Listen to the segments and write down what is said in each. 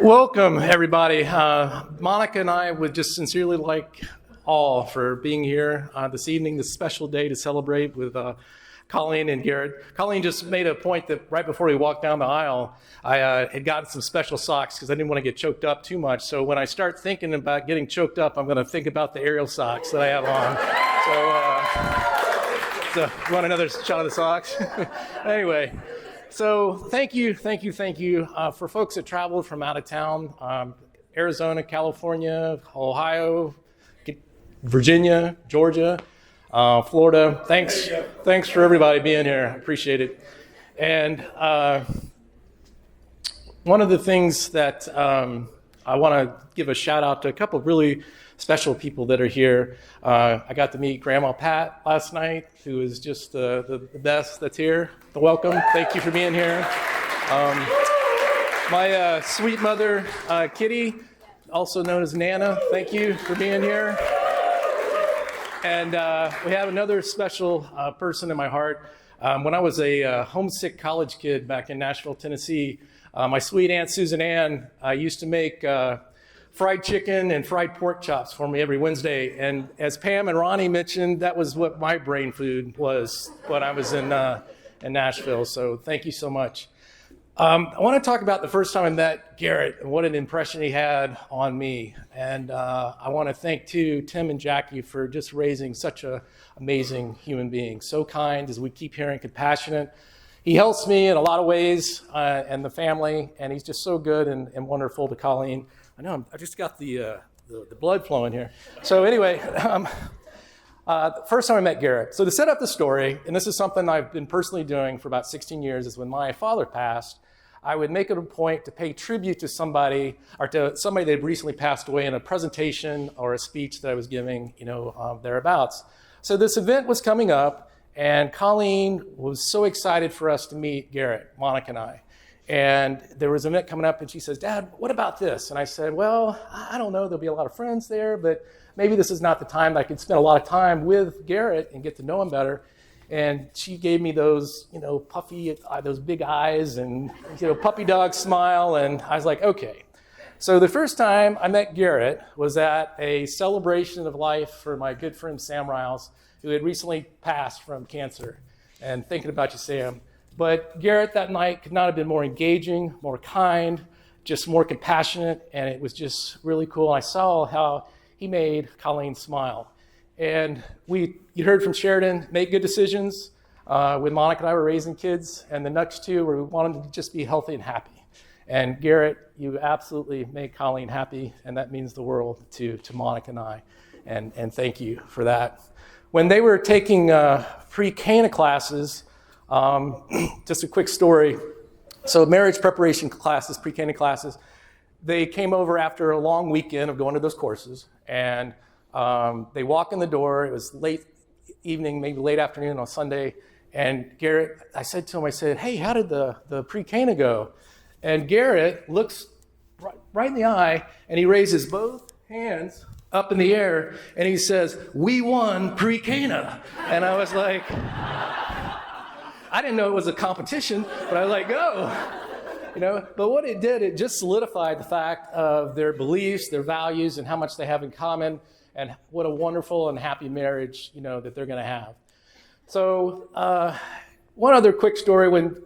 Welcome, everybody. Monica and I would just sincerely like all for being here this evening, this special day to celebrate with Colleen and Garrett. Colleen just made a point that right before we walked down the aisle, I had gotten some special socks because I didn't want to get choked up too much. So when I start thinking about getting choked up, I'm going to think about the Ariel socks that I have on. So you want another shot of the socks? Anyway. So thank you for folks that traveled from out of town, Arizona, California, Ohio, Virginia, Georgia, Florida. Thanks for everybody being here. I appreciate it. And one of the things that I want to give a shout out to a couple of really special people that are here. I got to meet Grandma Pat last night, who is just the best that's here. Welcome. Thank you for being here. My sweet mother, Kitty, also known as Nana. Thank you for being here. And we have another special person in my heart. When I was a homesick college kid back in Nashville, Tennessee, my sweet Aunt Susan Ann used to make fried chicken and fried pork chops for me every Wednesday. And as Pam and Ronnie mentioned, that was what my brain food was when I was in Nashville. So thank you so much. I want to talk about the first time I met Garrett and what an impression he had on me. And I want to thank, too, Tim and Jackie for just raising such an amazing human being. So kind, as we keep hearing, compassionate. He helps me in a lot of ways and the family, and he's just so good and wonderful to Colleen. I know, I just got the blood flowing here. So anyway, the first time I met Garrett. So to set up the story, and this is something I've been personally doing for about 16 years, is when my father passed, I would make it a point to pay tribute to somebody, or to somebody that had recently passed away in a presentation or a speech that I was giving, thereabouts. So this event was coming up, and Colleen was so excited for us to meet Garrett, Monica and I. And there was an event coming up, and she says, "Dad, what about this?" And I said, "Well, I don't know. There'll be a lot of friends there, but maybe this is not the time that I could spend a lot of time with Garrett and get to know him better." And she gave me those, puffy, those big eyes and, puppy dog smile. And I was like, okay. So the first time I met Garrett was at a celebration of life for my good friend Sam Riles, who had recently passed from cancer. And thinking about you, Sam. But Garrett that night could not have been more engaging, more kind, just more compassionate, and it was just really cool. I saw how he made Colleen smile. And you heard from Sheridan, make good decisions. When Monica and I were raising kids, and the next two were we wanted them to just be healthy and happy. And Garrett, you absolutely make Colleen happy, and that means the world to Monica and I. And thank you for that. When they were taking pre-Cana classes, just a quick story. So marriage preparation classes, pre-Cana classes, they came over after a long weekend of going to those courses, and they walk in the door. It was late evening, maybe late afternoon on Sunday, and Garrett, I said to him, "Hey, how did the pre-Cana go?" And Garrett looks right in the eye, and he raises both hands up in the air, and he says, "We won pre-Cana." And I was like, I didn't know it was a competition, but I was like, go. But what it did, it just solidified the fact of their beliefs, their values, and how much they have in common, and what a wonderful and happy marriage, that they're going to have. So one other quick story, when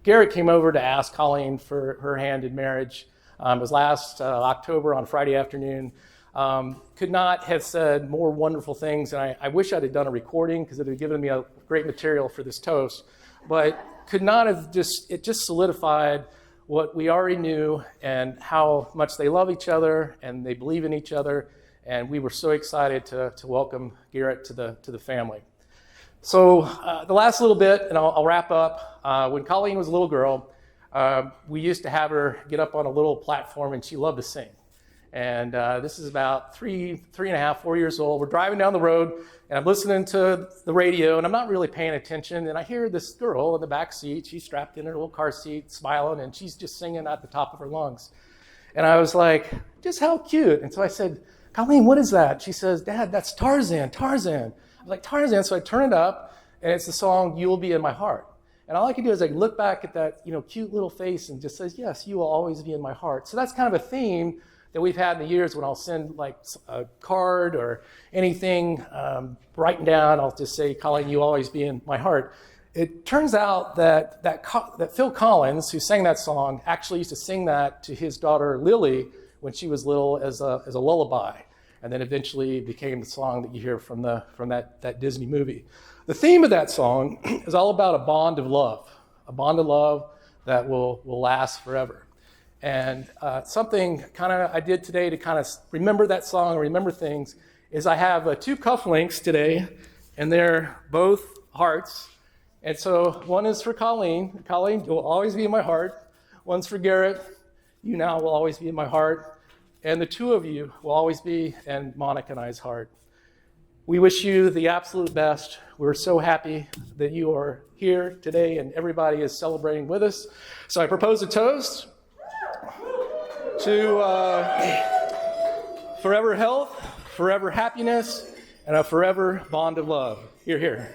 Garrett came over to ask Colleen for her hand in marriage, it was last October on Friday afternoon. Could not have said more wonderful things, and I wish I'd have done a recording because it would have given me a great material for this toast, but could not have it just solidified what we already knew and how much they love each other and they believe in each other, and we were so excited to welcome Garrett to the family. So the last little bit, and I'll wrap up, when Colleen was a little girl, we used to have her get up on a little platform, and she loved to sing. And this is about 3 and a half, 4 years old. We're driving down the road, and I'm listening to the radio, and I'm not really paying attention. And I hear this girl in the back seat. She's strapped in her little car seat, smiling, and she's just singing at the top of her lungs. And I was like, just how cute. And so I said, "Colleen, what is that?" She says, "Dad, that's Tarzan. I was like, "Tarzan." So I turn it up, and it's the song "You Will Be in My Heart." And all I can do is look back at that, cute little face and just says, yes, you will always be in my heart. So that's kind of a theme that we've had in the years when I'll send like a card or anything writing down. I'll just say, Colleen, you will always be in my heart. It turns out that Phil Collins, who sang that song, actually used to sing that to his daughter Lily when she was little as a lullaby, and then eventually became the song that you hear from that Disney movie. The theme of that song is all about a bond of love that will last forever. And something kind of I did today to kind of remember that song, remember things, is I have 2 cufflinks today, and they're both hearts. And so one is for Colleen. Colleen, you'll always be in my heart. One's for Garrett. You now will always be in my heart. And the 2 of you will always be in Monica and I's heart. We wish you the absolute best. We're so happy that you are here today and everybody is celebrating with us. So I propose a toast to forever health, forever happiness, and a forever bond of love. Hear, hear.